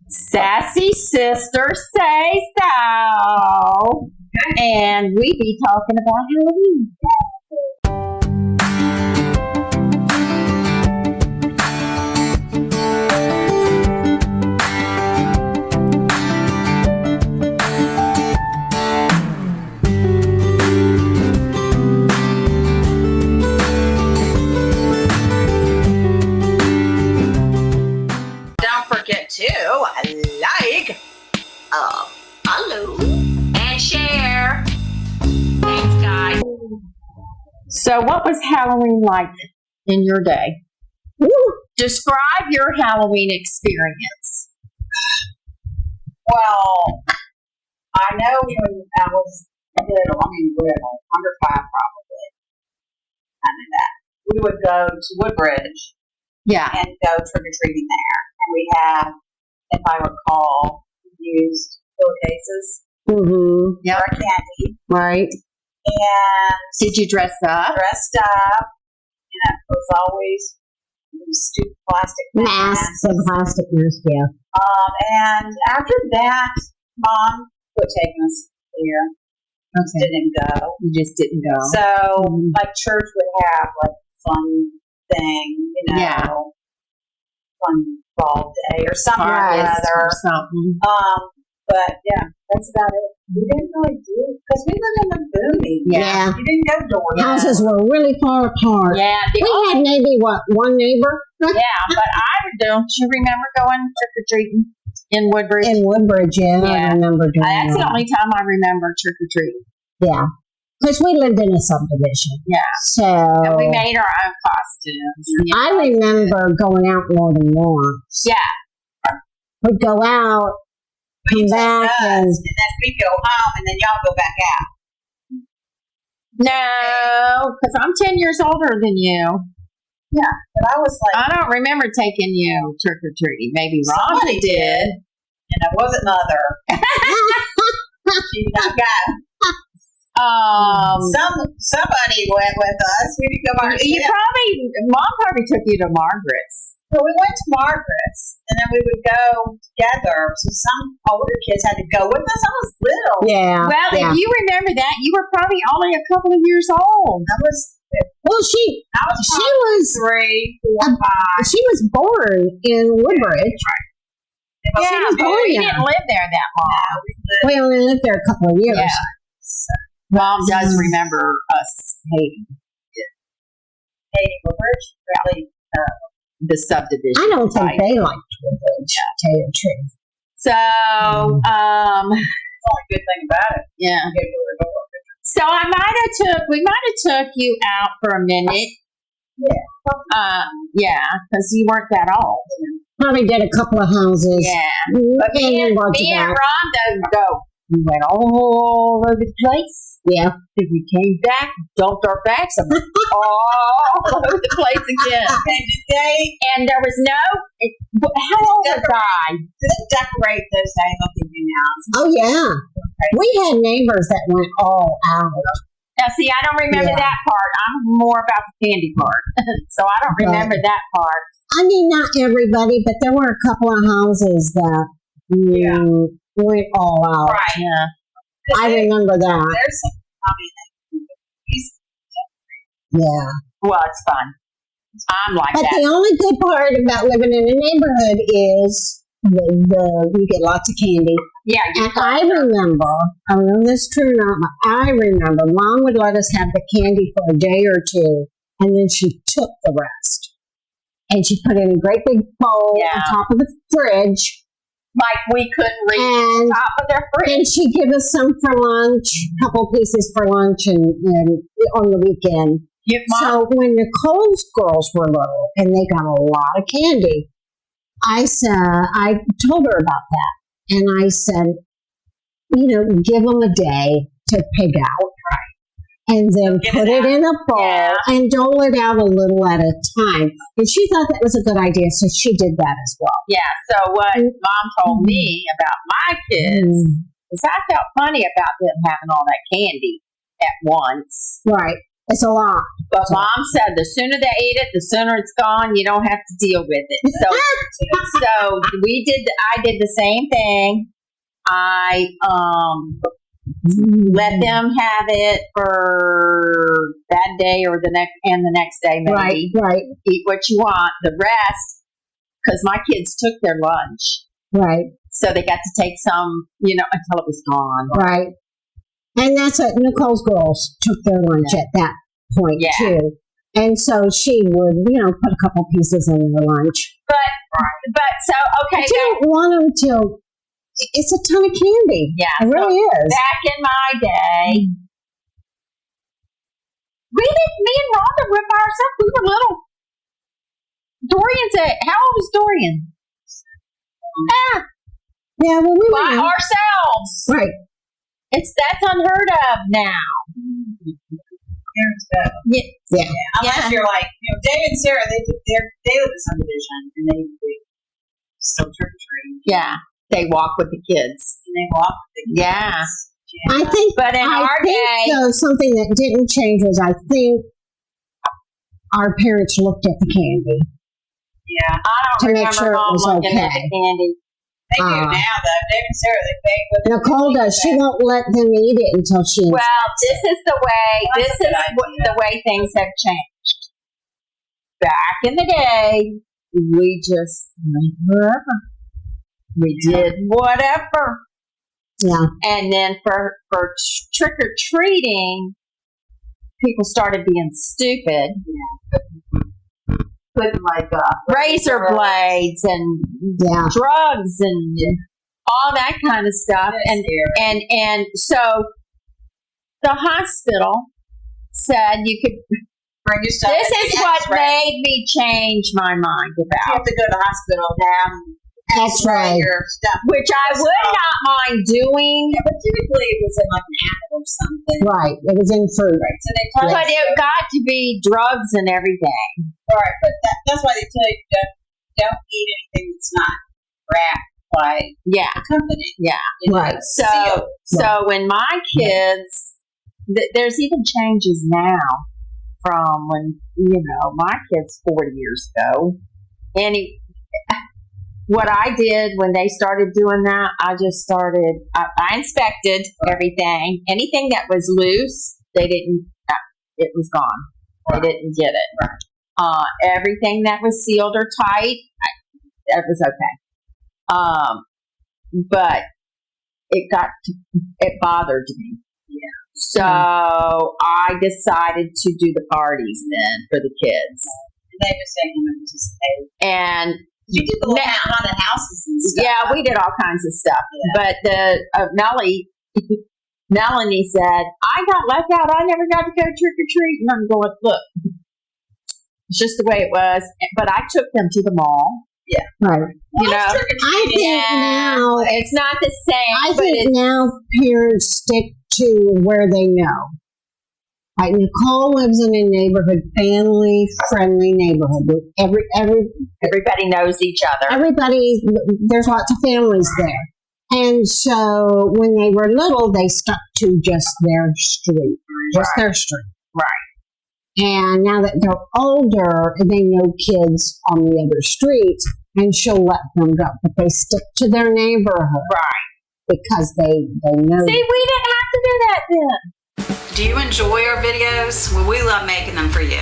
Sassy Sisters Say So. And we be talking about Halloween. Don't forget to like, follow, and share. Thanks, guys. So, what was Halloween like in your day? Describe your Halloween experience. Well, I know when I was little, under 5 probably, I knew that. We would go to Woodbridge Yeah. and go trick-or-treating there. And we had, if I recall, used pillowcases Mm-hmm. for our candy. Right. And Did you dress up? dressed up, and it was always stupid plastic Masks and plastic masks, yeah. And after that, Mom quit taking us there. Okay. Didn't go. You just didn't go. So, like, church would have, like, fun thing, Yeah. fun ball day or something or Harvest other. or something. But, yeah, that's about it. We didn't really do, because we live in the boonies. Yeah. You didn't go door to Houses were really far apart. Yeah. We had maybe, one neighbor? Yeah, but don't you remember going trick-or-treating in Woodbridge? In Woodbridge, yeah. Yeah. I remember doing That's the that. only time I remember trick-or-treating. Yeah. Because we lived in a subdivision. Yeah. So And we made our own costumes. I remember going out more than once. Yeah. We'd go out, come back, and and then we go home, and then y'all go back out. No, because I'm 10 years older than you. But I was like, I don't remember taking you trick-or-treating. Maybe Rhonda Somebody did. and it wasn't Mother. She did not go. Somebody went with us. We didn't go by ourselves. Mom probably took you to Margaret's. Well, we went to Margaret's, and then we would go together. So some older kids had to go with us. I was little. yeah. Well, yeah. if you remember that, you were probably only a couple of years old. I was Well, she probably was 3, 4, 5. she was born in Woodbridge. Well, she was but born we there. didn't live there that long. We only lived there a couple of years. Yeah. Mom does remember us hating Katie Woodbridge. Really, the subdivision. I don't think site. they liked Woodbridge, to tell you the truth. So, that's the only good thing about it. yeah. You get to the door. So we might have took you out for a minute. Yeah, because you weren't that old. Probably did a couple of houses. Yeah. But Me and Rhonda go. We went all over the place. Yeah. If we came back, dumped our bags all over the place again. And did they And there was how old was I? decorate those days on TV now? Oh, yeah. We had neighbors that went all out. Now, see, I don't remember Yeah. that part. I'm more about the candy part. So I don't remember that part. I mean, not everybody, but there were a couple of houses that went all out. Right. Yeah. I remember that. There's some, Yeah. Well, it's fun. I'm like But that. the only good part about living in a neighborhood is you get lots of candy. Yeah. And I remember this is true or not, but I remember Mom would let us have the candy for a day or two, and then she took the rest. And she put it in a great big bowl on top of the fridge. Like we couldn't reach And the top of their fridge. then she'd give us some for lunch, a couple pieces for lunch, and on the weekend. So when the Coles girls were little and they got a lot of candy, I told her about that. And I said, give them a day to pig out. And then put it in a bowl and dole it out a little at a time. And she thought that was a good idea, so she did that as well. Yeah, so what Mom told me about my kids is I felt funny about them having all that candy at once. Right. It's a lot. But Mom said the sooner they eat it, the sooner it's gone. You don't have to deal with it. So I did the same thing. I let them have it for that day or the next day, maybe. Right. Eat what you want. The rest, because my kids took their lunch. Right. So they got to take some, until it was gone. Right. And that's what Nicole's girls took their lunch at that point, too. And so she would, put a couple pieces in their lunch. But so, okay. I didn't want them to. It's a ton of candy. Yeah. It really is. Back in my day, me and Rhonda were by ourselves. We were little. How old was Dorian? Yeah, well, we by were ourselves. Right. That's unheard of now. Parents go. Yeah. Unless you're like, David and Sarah, they live in subdivision and they still trick or treat. Yeah. They walk with the kids. And they walk with the kids. Yeah. I think, but in our day, though, something that didn't change was I think our parents looked at the candy. Yeah. I don't to remember make sure Mom it was looking okay. at the candy. They do now, though. David and Sarah, they bake with Nicole does. She won't let them eat it until she. Well, this is the way things have changed. Back in the day, we just went wherever. We did whatever. Yeah. And then for trick or treating, people started being stupid. Yeah. Putting razor blades and drugs and all that kind of stuff. And so the hospital said you could bring your stuff. This is what made me change my mind about. You have to go to the hospital now. That's right. Your stuff. Which I would not mind doing. Yeah, but typically it was in like an apple or something. Right. It was in fruit. Right. So they but it got to be drugs and everything. Right. But that's why they tell you don't eat anything that's not wrapped by a company. Yeah. Right. So when my kids, there's even changes now from when, my kids 40 years ago. What I did when they started doing that, I inspected everything. Anything that was loose, it was gone. They didn't get it. Right. Everything that was sealed or tight, that was okay. But it bothered me. Yeah. So I decided to do the parties then for the kids. And they just didn't even participate. And you did the little haunted houses and stuff. Yeah, we did all kinds of stuff. Yeah. But Melanie said, I got left out. I never got to go trick or treat. And I'm going, look, it's just the way it was. But I took them to the mall. Yeah. Right. I think now it's not the same. I think now parents stick to where they know. Like Nicole lives in a neighborhood, family-friendly neighborhood. Everybody knows each other. There's lots of families there. And so when they were little, they stuck to just their street. Their street. Right. And now that they're older, they know kids on the other streets, and she'll let them go. But they stick to their neighborhood. Right. Because they know. See, we didn't have to do that then. Do you enjoy our videos? Well, we love making them for you.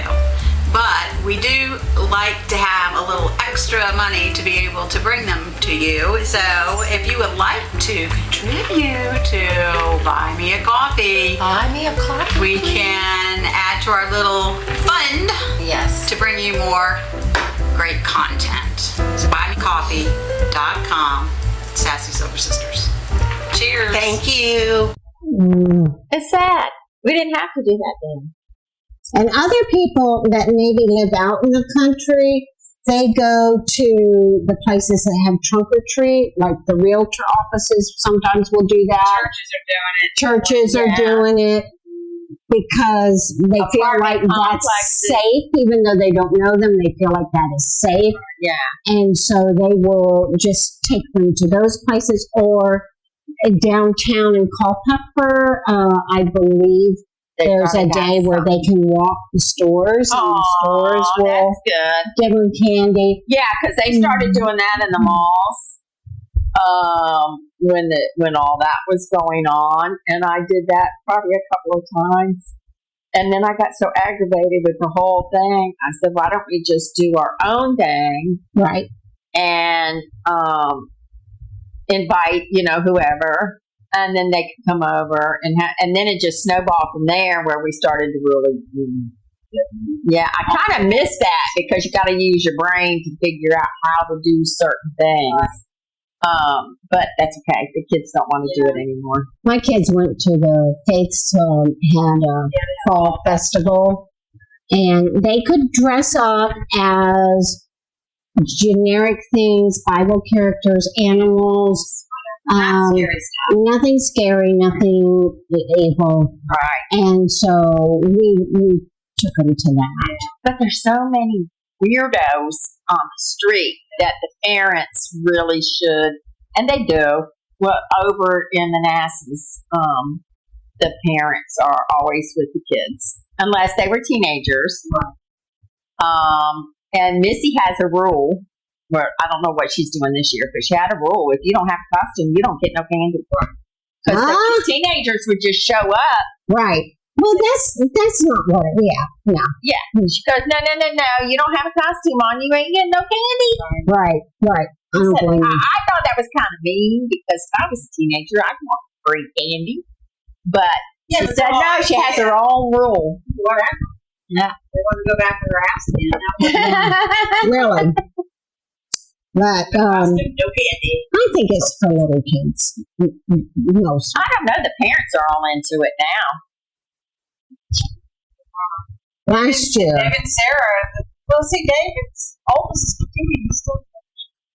But we do like to have a little extra money to be able to bring them to you. So if you would like to contribute to Buy Me a Coffee, we can add to our little fund to bring you more great content. So buymecoffee.com, SassySilverSisters. Cheers. Thank you. It's sad. We didn't have to do that then. And other people that maybe live out in the country, they go to the places that have trunk or treat, like the realtor offices sometimes will do that. Churches are doing it because they feel like that's safe, even though they don't know them, they feel like that is safe. Yeah. And so they will just take them to those places, or downtown in Culpeper, I believe there's a day where they can walk the stores, and the stores will that's good. give them candy. Yeah, because they started doing that in the malls when all that was going on, and I did that probably a couple of times. And then I got so aggravated with the whole thing. I said, "Why don't we just do our own thing, Right. and invite whoever?" And then they could come over, and then it just snowballed from there, where we started to really. Yeah, I kind of miss that because you got to use your brain to figure out how to do certain things. But that's okay. The kids don't want to do it anymore. My kids went to the Faith's had a fall festival, and they could dress up as generic things, Bible characters, animals. Nothing scary, nothing evil. Right. And so we took them to that. But there's so many weirdos on the street that the parents really should, and they do. Well, over in Manassas, the parents are always with the kids, unless they were teenagers. And Missy has a rule. Well, I don't know what she's doing this year, but she had a rule: if you don't have a costume, you don't get no candy. Because the teenagers would just show up. Right. Well, that's not what it. Yeah. No. Yeah. She goes, no, you don't have a costume on, you ain't getting no candy. Right. I don't blame you. I thought that was kind of mean because if I was a teenager, I'd want free candy. But she said no, she has her own rule. Whatever. Yeah. They want to go back to their house again. Really. But No candy. I think it's for little kids. Most. I don't know. The parents are all into it now. Last year. David and Sarah. Well, see, David's oldest is 15. He's still.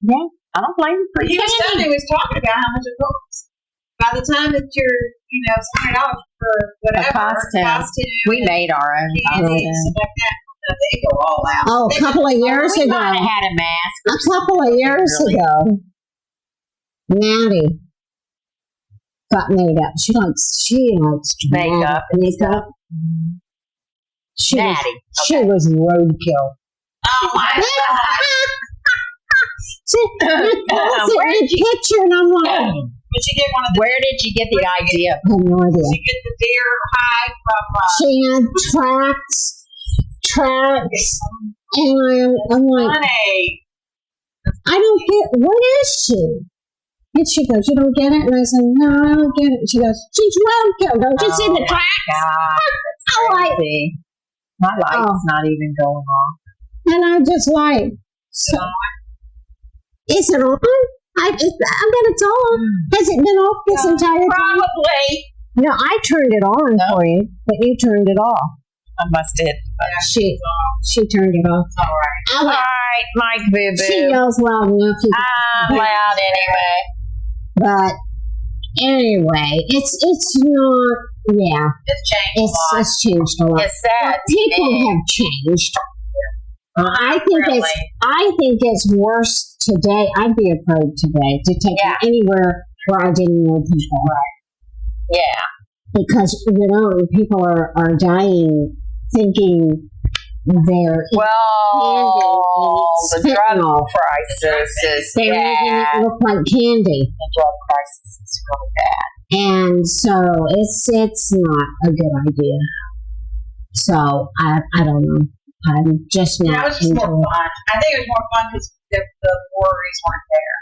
Yeah. I don't blame him for He was candy. he was talking about how much it costs. By the time that you're, $100 for whatever costume. We made our own candy, costume. stuff like that. They go all out. Oh, a couple of years We ago. might have had a mask. A couple of years ago, Maddie got made up. She likes to Makeup and makeup. She Maddie. was roadkill. Oh my God. She posted a picture, and I'm like, But she did one of the. Where did you get the idea? I have no idea. She get the deer hide from. She had tracks, and I'm like, Honey. I don't get, what is she? And she goes, you don't get it? And I said, no, I don't get it. She goes, she's roadkill. Don't you see the tracks? God, I'm like, crazy. My light's not even going off. and I just like, so, is it on? I bet it's on. Has it been off this entire time? Probably. No, I turned it on for you, but you turned it off. I must have. She turned it off. All right. All right, Mike Boo Boo. She yells loud enough. I'm loud anyway. But anyway, it's not. Yeah, It's changed a lot. it's changed a lot. It's sad. People have changed. I think it's worse today. I'd be afraid today to take it anywhere where I didn't know people. Yeah. Because people are dying thinking they're the drug fentanyl. crisis is They're making bad. it look like candy. The drug crisis is really bad. And so it's not a good idea. So I don't know. I'm just It not was just more into it. fun. I think it was more fun because the worries weren't there.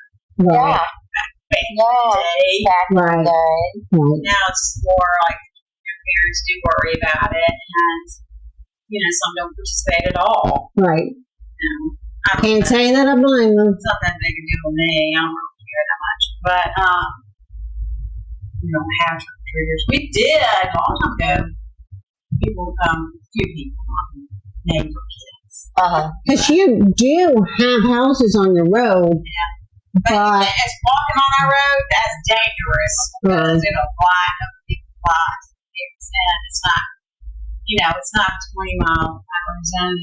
Right. Back in the day. Back in the Right. day. Right. Now it's more like your parents do worry about it, and some don't participate at all. Right. I Can't say that I blame them. It's not that big a deal to me. I don't really care that much, but we don't have trick or treaters. We did a long time ago. Few people, neighbor kids. Because you do have houses on your road, but it's walking on our road, that's dangerous because it'll fly up people's lives. And it's not, it's not 20 mile hour zone.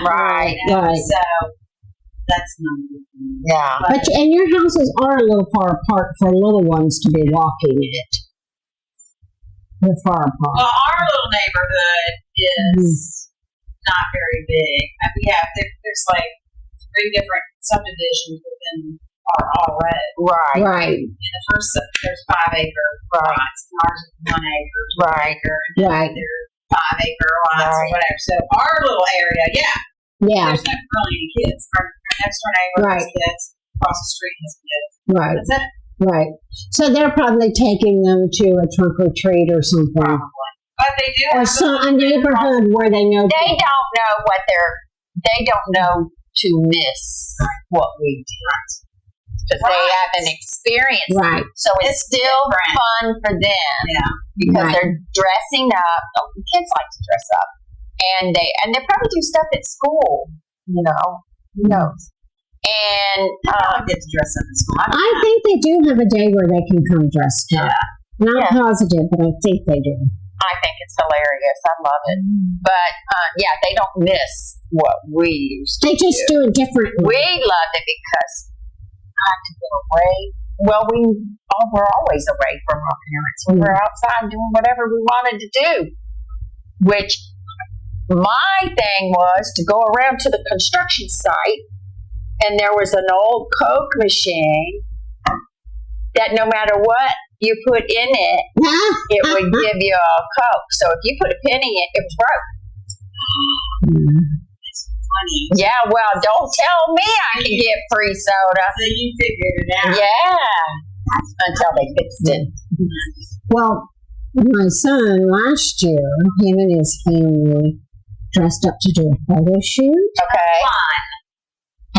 Right. So that's not a good thing. Yeah. and your houses are a little far apart for little ones to be walking it. They're far apart. Well, our little neighborhood is not very big. And we have there's like 3 different subdivisions within our road. Right. Right. In the first, there's 5 acre lots. And ours is 1 acre, 2 acre, and then Right. there's 5 acre lots or Right. whatever. So our little area, Yeah. there's not really any kids. Our next door neighbor has kids. Across the street has kids. Right. That's it. Right. So they're probably taking them to a trunk or treat or something. Probably. But they do Or have a neighborhood where they know. They don't know what they don't know to miss what we did. Because they haven't experienced it. Right. So it's still fun for them. Yeah. Because Right. they're dressing up. Oh, kids like to dress up. And they probably do stuff at school, who knows. And I get to dress up in school. I think they do have a day where they can come dressed up. Not positive, but I think they do. I think it's hilarious. I love it. But they don't miss what we used to They just do it differently. We loved it because I could get away. Well, we're always away from our parents. We were outside doing whatever we wanted to do. Which my thing was to go around to the construction site, and there was an old Coke machine that no matter what you put in it, it would give you a Coke. So if you put a penny in it, it was broke. It's funny. Yeah, well, don't tell me I can get free soda. So you figured it out. Yeah. Until they fixed it. Well, my son last year, him and his family dressed up to do a photo shoot Okay.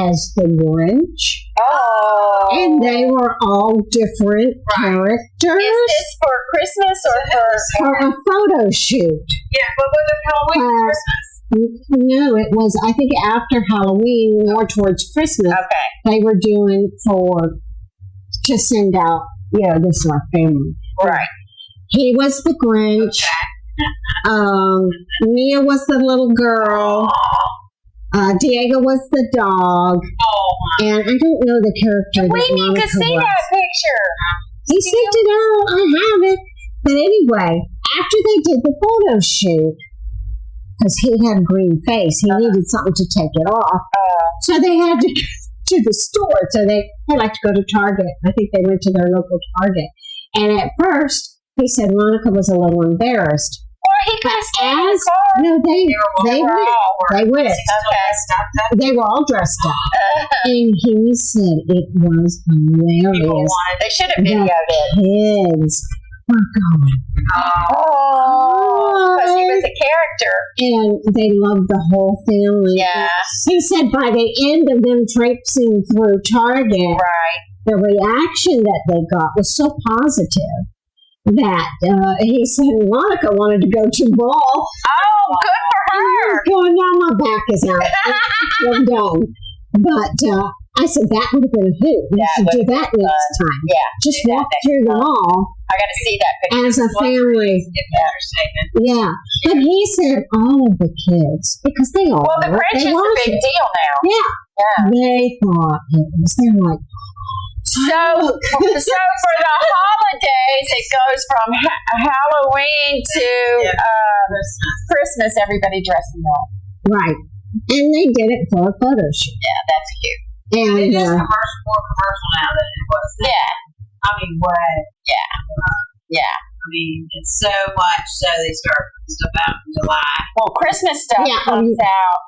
as the Grinch. Oh. And they were all different characters Is this for Christmas or for... for a photo shoot. Yeah, but with the Halloween Christmas. No, it was, I think, after Halloween, more towards Christmas. Okay. They were doing to send out, this is our family. Right. He was the Grinch. Mia was the little girl. Diego was the dog. And I don't know the character. We that need to Monica see was. that picture. He sent it out. I have it. But anyway, after they did the photo shoot, because he had a green face, he needed something to take it off. So they had to go to the store. So they like to go to Target. I think they went to their local Target. And at first, he said Monica was a little embarrassed. Or he could have stayed in the car. No, they went. Okay. They were all dressed up. And he said it was hilarious. They should have videoed it. Kids were going. Oh. Because he was a character. And they loved the whole family. Yeah. He said by the end of them traipsing through Target, Right. the reaction that they got was so positive that he said Monica wanted to go to ball. Oh, good for her. Going now my back is out. I'm done. But I said that would have been a hoot. We should do that next time. Yeah. Just walk through the mall I got to see that picture. as a family. Yeah. But he said all of the kids, because they all Well, the know it, Grinch they is a watch big it. deal now. Yeah. Yeah. They thought it was. They're like, So for the holidays, it goes from Halloween to Christmas. Everybody dressing up. right. And they did it for a photo shoot. Yeah, that's cute. And It is more commercial now than it was then. Yeah, I mean, way. yeah. I mean, it's so much so they start putting stuff out in July. Well, Christmas stuff Yeah, comes out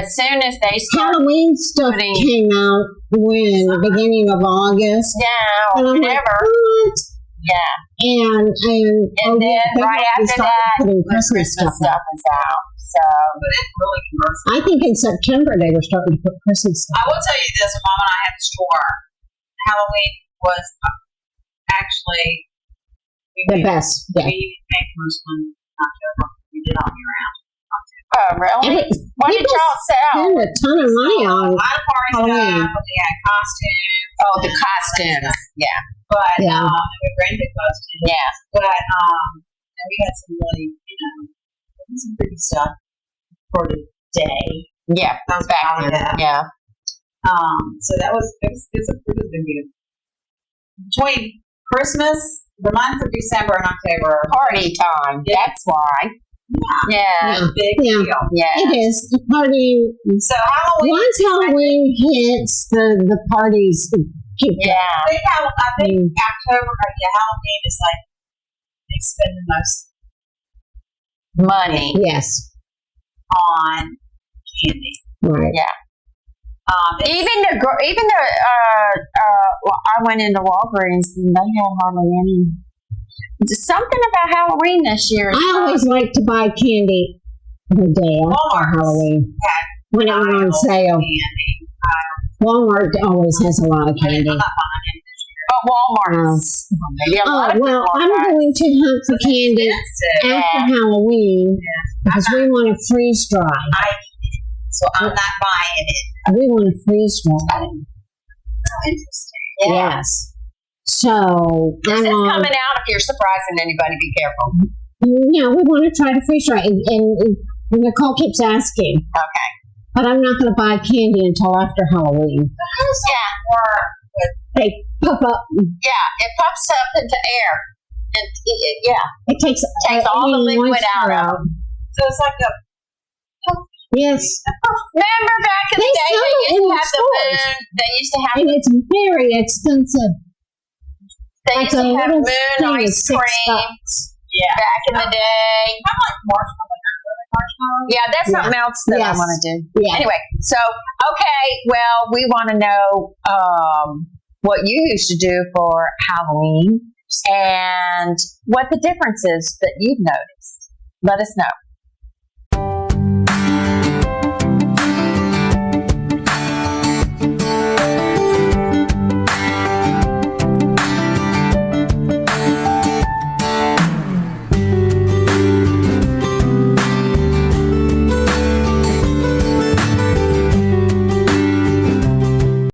as soon as they start. Halloween stuff came out when the beginning of August. Yeah, And or I'm like, whatever. what? Yeah, And and then they right started after that, putting the Christmas Christmas stuff out. stuff is out. So But it's really commercial. I think in September they were starting to put Christmas I stuff. will tell you this: when Mom and I had the store, Halloween was actually The best. Yeah. we made most one in October. We did all year round. oh, really? What did y'all sell? Spend a ton of money on. A lot of party Halloween. stuff. We had costumes. Oh, the costumes. Yeah, But Yeah. we rented costumes. yeah. But and we had some really, some pretty stuff for the day. Yeah, Sounds back bad. then. Yeah. So that was it was a good. Between Christmas, the month of December and October are Party time. That's why. Yeah. big Yeah. deal. Yeah. It is. The party, So Halloween, once Halloween hits, the parties keep Yeah. I think October, Halloween is like they spend the most Money. Yes. on candy. Right. Well, I went into Walgreens and they had hardly any. Something about Halloween this year. I always like to buy candy the day after Walmart's Halloween when it went on aisles of sale. Candy. Walmart always has a lot of candy. I'm not buying it this year. But Walmart's. Maybe a lot Oh, of well, people I'm are. going to hunt for candy after Halloween because we want to freeze dry. So I'm not buying it. We want to freeze dry. Oh, interesting. Yeah. Yes. So, This I'm is on. coming out. If you're surprising anybody, be careful. Yeah, we want to try to freeze dry. And Nicole keeps asking. Okay. But I'm not going to buy candy until after Halloween. How does that work? They puff up. Yeah, it puffs up into air. And It takes all the any liquid moisture out. So it's like a Yes. Remember back in the They day, sell they it in used to the have the stores. moon. They used to have. And it's very expensive. They Like used to a have little moon thing ice is $6. cream back in the day. kind of like marshmallow. Yeah, that's Yeah. something else that I Yes. want to do. Yeah. Anyway, so okay, well, we want to know what you used to do for Halloween and what the difference is that you've noticed. Let us know.